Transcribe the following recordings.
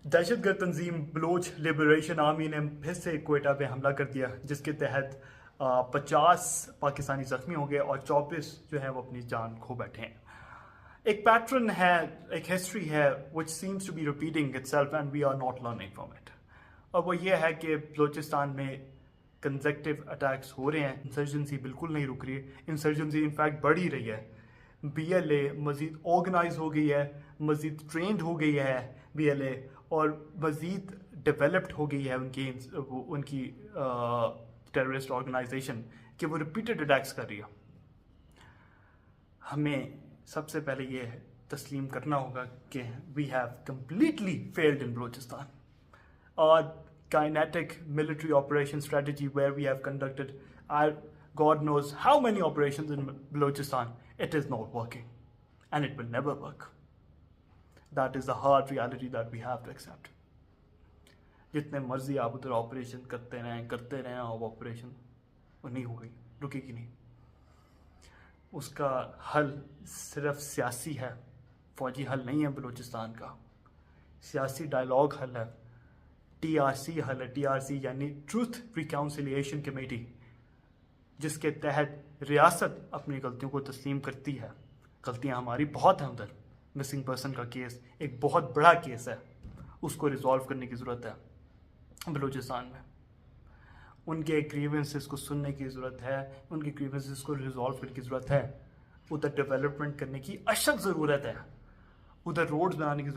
दहशतगर्द तंजीम Bloch liberation army ने फिर से क्वेटा पे हमला कर दिया, जिसके तहत 50 पाकिस्तानी जख्मी हो गए और 24 जो है वो अपनी जान खो बैठे हैं। एक पैटर्न है, एक हिस्ट्री है which seems to be repeating itself and we are not learning from it. और वो ये है कि बलोचिस्तान में कंसेक्टिव अटैक्स हो रहे हैं, इंसर्जेंसी बिल्कुल नहीं रुक रही है, इंसर्जेंसी इनफैक्ट बढ़ ही रही है। BLA मज़ीद ऑर्गेनाइज हो गई है, मज़ीद ट्रेंड हो गई है BLA, और मज़ीद डेवलप्ड हो गई है उनकी टेररिस्ट ऑर्गेनाइजेशन कि वो रिपीटेड अटैक्स कर रही है। हमें सबसे पहले ये तस्लीम करना होगा कि we have completely failed in Balochistan. Our kinetic military operation strategy where we have conducted God knows how many operations in Balochistan, it is not working and it will never work. That is the hard reality that we have to accept. जितने मर्जी आप उधर operation करते रहें और operation वो नहीं होगी, रुकेगी नहीं। उसका हल सिर्फ सियासी है, फौजी हल नहीं है बलूचिस्तान का। सियासी डायलॉग हल है, TRC हल है। TRC यानी ट्रूथ रिकाउंसिलिएशन कमेटी, जिसके तहत रियासत अपनी गलतियों को तस्लीम करती है। गलतियां हमारी बहुत हैं उधर, मिसिंग पर्सन का केस एक बहुत बड़ा केस है, उसको रिजॉल्व करने की ज़रूरत है बलूचिस्तान में। उनके ग्रीवेंसेस को सुनने की ज़रूरत है, उनके ग्रीवेंसेस को रिजॉल्व करने की ज़रूरत है। उधर डेवलपमेंट करने की अशद ज़रूरत है, उधर रोड्स बनाने की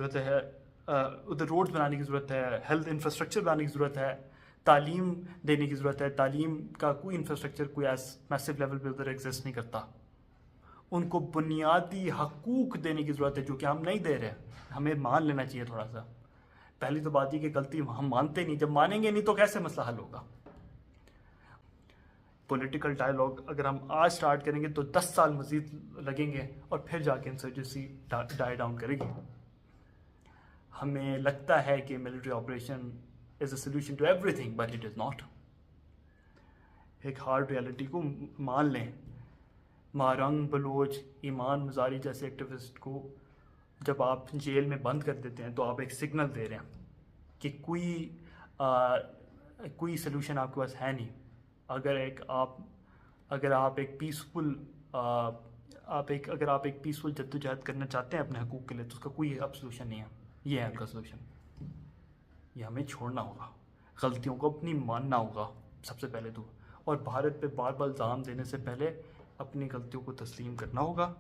ज़रूरत है, हेल्थ इंफ्रास्ट्रक्चर बनाने की ज़रूरत है, तालीम देने की ज़रूरत है। तालीम का कोई इंफ्रास्ट्रक्चर कोई मैसिव लेवल पे उधर एग्जिस्ट नहीं करता। उनको बुनियादी हकूक़ देने की ज़रूरत है, जो कि हम नहीं दे रहे। हमें मान लेना चाहिए थोड़ा सा। पहली तो बात ये कि गलती हम मानते नहीं, जब मानेंगे नहीं तो कैसे मसला हल होगा। पॉलिटिकल डायलॉग अगर हम आज स्टार्ट करेंगे तो 10 साल मज़ीद लगेंगे और फिर जाके इंसर्जेंसी डाई डाउन करेगी। हमें लगता है कि military operation is a solution to everything, but it is not. एक हार्ड रियलिटी को मान लें। मारंग बलोच, ईमान मज़ारी जैसे एक्टिविस्ट को जब आप जेल में बंद कर देते हैं तो आप एक सिग्नल दे रहे हैं कि कोई सलूशन आपके पास है नहीं। अगर आप एक पीसफुल जद्दोजहद करना चाहते हैं अपने हकूक़ के लिए, तो उसका कोई अब सलूशन नहीं है। ये है उनका सलूशन। ये हमें छोड़ना होगा, गलतियों को अपनी मानना होगा सबसे पहले तो, और भारत पे बार बार इल्ज़ाम देने से पहले अपनी गलतियों को तस्लीम करना होगा,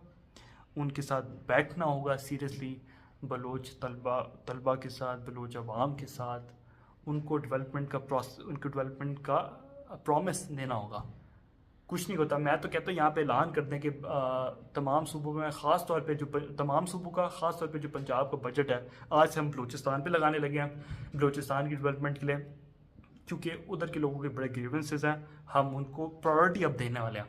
उनके साथ बैठना होगा सीरियसली, बलोच तलबा के साथ, बलोच अवाम के साथ, उनको डेवलपमेंट का प्रॉमिस देना होगा। कुछ नहीं होता। मैं तो कहता हूँ यहाँ पे ऐलान कर दें कि तमाम सूबों में ख़ास तौर पे जो पंजाब का बजट है, आज से हम बलूचिस्तान पे लगाने लगे हैं बलूचिस्तान की डेवलपमेंट के लिए, क्योंकि उधर के लोगों के बड़े ग्रीवेंसेस हैं। हम उनको प्रायोरिटी अब देने वाले हैं,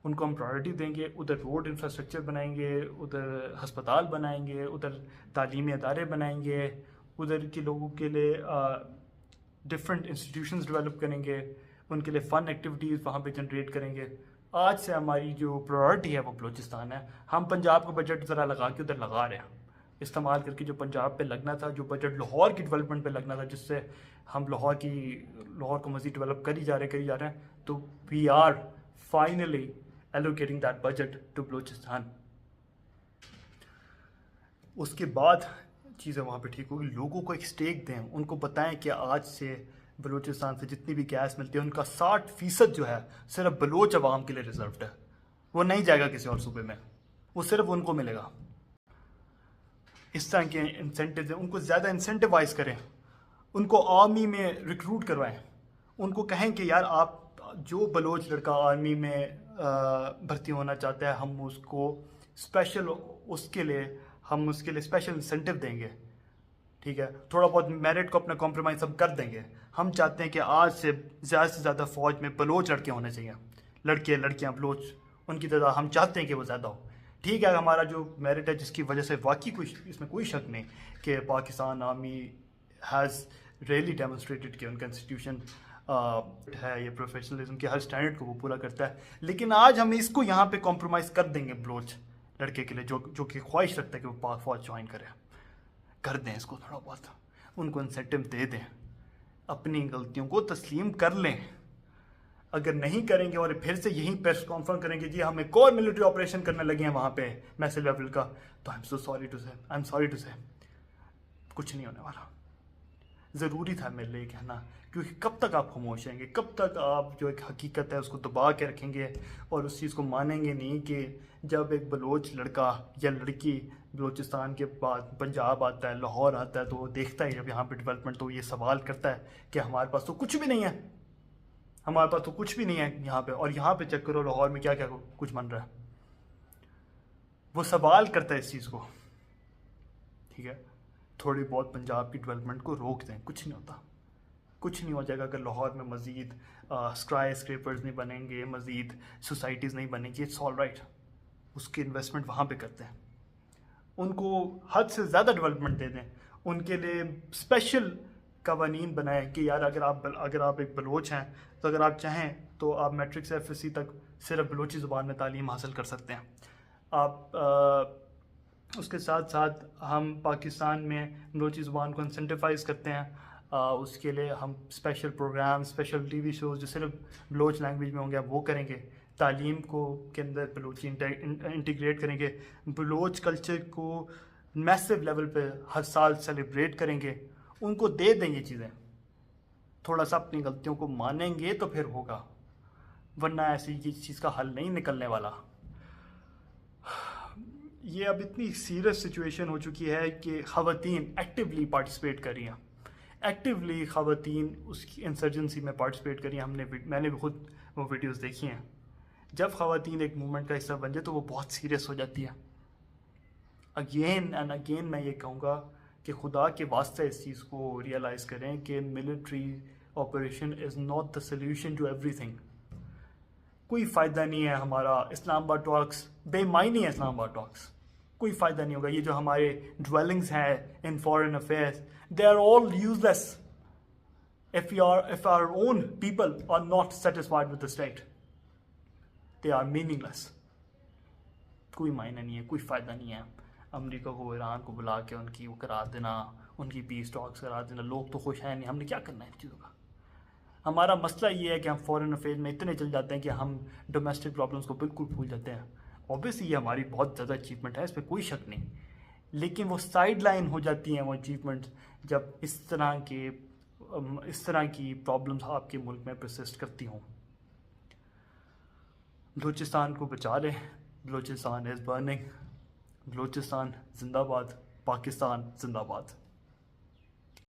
उनको हम प्रायोरिटी देंगे। उधर रोड इंफ्रास्ट्रक्चर बनाएंगे, उधर हस्पताल बनाएंगे, उधर तालीमी अदारे बनाएंगे, उधर के लोगों के लिए डिफरेंट इंस्टीट्यूशंस डेवलप करेंगे, उनके लिए फ़न एक्टिविटीज़ वहाँ पे जनरेट करेंगे। आज से हमारी जो प्रायोरिटी है वो बलूचिस्तान है। हम पंजाब का बजट ज़रा लगा के उधर लगा रहे हैं, इस्तेमाल करके जो पंजाब पे लगना था, जो बजट लाहौर की डेवलपमेंट पे लगना था, जिससे हम लाहौर को मज़ीद डेवलप कर ही जा रहे हैं, तो we are finally allocating that budget to Balochistan. उसके बाद चीज़ें वहाँ पे ठीक होगी। लोगों को एक स्टेक दें, उनको बताएं कि आज से बलूचिस्तान से जितनी भी गैस मिलती है उनका 60% जो है सिर्फ बलोच अवाम के लिए रिजर्व्ड है। वो नहीं जाएगा किसी और सूबे में, वो सिर्फ उनको मिलेगा। इस तरह के इंसेंटिव हैं, उनको ज़्यादा इंसेंटिवाइज करें, उनको आर्मी में रिक्रूट करवाएं, उनको कहें कि यार आप जो बलोच लड़का आर्मी में भर्ती होना चाहता है, हम उसके लिए स्पेशल इंसेंटिव देंगे। ठीक है, थोड़ा बहुत मेरिट को अपना कॉम्प्रोमाइज़ हम कर देंगे। हम चाहते हैं कि आज से ज़्यादा फ़ौज में बलोच लड़के होने चाहिए, लड़कियां बलोच, उनकी तादाद हम चाहते हैं कि वो ज़्यादा हो। ठीक है, हमारा जो मेरिट है, जिसकी वजह से वाकई इसमें कोई शक नहीं कि Pakistan army has really demonstrated कि उनका इंस्टीट्यूशन है, ये प्रोफेशनलिज्म के हर स्टैंडर्ड को वो पूरा करता है। लेकिन आज हम इसको यहाँ पे कॉम्प्रोमाइज़ कर देंगे बलोच लड़के के लिए, जो कि ख्वाहिश रखता है कि वो पाक फ़ौज ज्वाइन कर दें इसको थोड़ा बहुत। उनको इंसेंटिव दे दें, अपनी गलतियों को तस्लीम कर लें। अगर नहीं करेंगे और फिर से यहीं प्रेस कॉन्फ्रेंस करेंगे जी हम एक और मिलिट्री ऑपरेशन करने लगे हैं वहाँ पे मैसिव लेवल का, तो आई एम सॉरी टू से कुछ नहीं होने वाला। ज़रूरी था मेरे लिए कहना, क्योंकि कब तक आप खामोश रहेंगे, कब तक आप जो एक हकीकत है उसको दबा के रखेंगे और उस चीज़ को मानेंगे नहीं कि जब एक बलोच लड़का या लड़की बलूचिस्तान के बाद पंजाब आता है, लाहौर आता है, तो वो देखता है जब यहाँ पे डेवलपमेंट, तो ये सवाल करता है कि हमारे पास तो कुछ भी नहीं है, हमारे पास तो कुछ भी नहीं है यहाँ पे, और यहाँ पे चेक करो लाहौर में क्या क्या कुछ बन रहा है। वो सवाल करता है इस चीज़ को। ठीक है, थोड़ी बहुत पंजाब की डेवलपमेंट को रोक दें, कुछ नहीं होता, कुछ नहीं हो जाएगा अगर लाहौर में मज़ीद स्काई स्क्रेपर्स नहीं बनेंगे, मज़ीद सोसाइटीज़ नहीं बनेंगी। इट्स ऑल राइट, उसकी इन्वेस्टमेंट वहाँ पे करते हैं, उनको हद से ज़्यादा डेवलपमेंट दे दें, उनके लिए स्पेशल कवानीन बनाएं कि यार अगर आप एक बलोच हैं तो अगर आप चाहें तो आप मैट्रिक से FSC तक सिर्फ बलोची ज़ुबान में तालीम हासिल कर सकते हैं। आप उसके साथ साथ हम पाकिस्तान में बलोची ज़ुबान को इंसेंटिवाइज़ करते हैं, उसके लिए हम special programme, special TV shows जो सिर्फ बलोच लैंग्वेज में होंगे आप वो करेंगे, तालीम को के अंदर बलोची इंटीग्रेट करेंगे, बलोच कल्चर को मैसिव लेवल पे हर साल सेलिब्रेट करेंगे, उनको दे दें ये चीज़ें। थोड़ा सा अपनी गलतियों को मानेंगे तो फिर होगा, वरना ऐसी चीज़ का हल नहीं निकलने वाला। ये अब इतनी सीरियस सिचुएशन हो चुकी है कि ख़वातीन एक्टिवली पार्टिसिपेट कर रही हैं, एक्टिवली ख़वातीन उसकी इंसर्जेंसी में पार्टिसिपेट करी। मैंने भी खुद वो वीडियोस देखी हैं। जब ख़वातीन एक मूवमेंट का हिस्सा बन जाए तो वो बहुत सीरियस हो जाती है। अगेन एंड अगेन मैं ये कहूँगा कि खुदा के वास्ते इस चीज़ को रियलाइज़ करें कि military operation is not the solution to everything. कोई फ़ायदा नहीं है हमारा इस्लामाबाद टॉक्स, बेमायनी है इस्लामाबाद टॉक्स, कोई फ़ायदा नहीं होगा। ये जो हमारे ड्वेलिंग्स हैं in foreign affairs, they are all useless if our own people are not satisfied with the state. They are meaningless. कोई मायने नहीं है, कोई फ़ायदा नहीं है अमेरिका को, ईरान को बुला के उनकी वो करा देना, उनकी पीस टॉक्स करा देना। लोग तो खुश हैं नहीं, हमने क्या करना है इन चीज़ों का। हमारा मसला ये है कि हम फॉरेन अफेयर्स में इतने चल जाते हैं कि हम डोमेस्टिक प्रॉब्लम्स को बिल्कुल भूल जाते हैं। ऑब्वियसली ये हमारी बहुत ज़्यादा अचीवमेंट है, इस पर कोई शक नहीं, लेकिन वो साइड लाइन हो जाती हैं वो अचीवमेंट जब इस तरह की प्रॉब्लम्स आपके मुल्क में परसिस्ट करती हों। बलूचिस्तान को बचा लें, बलूचिस्तान इज़ बर्निंग, बलूचिस्तान जिंदाबाद, पाकिस्तान जिंदाबाद।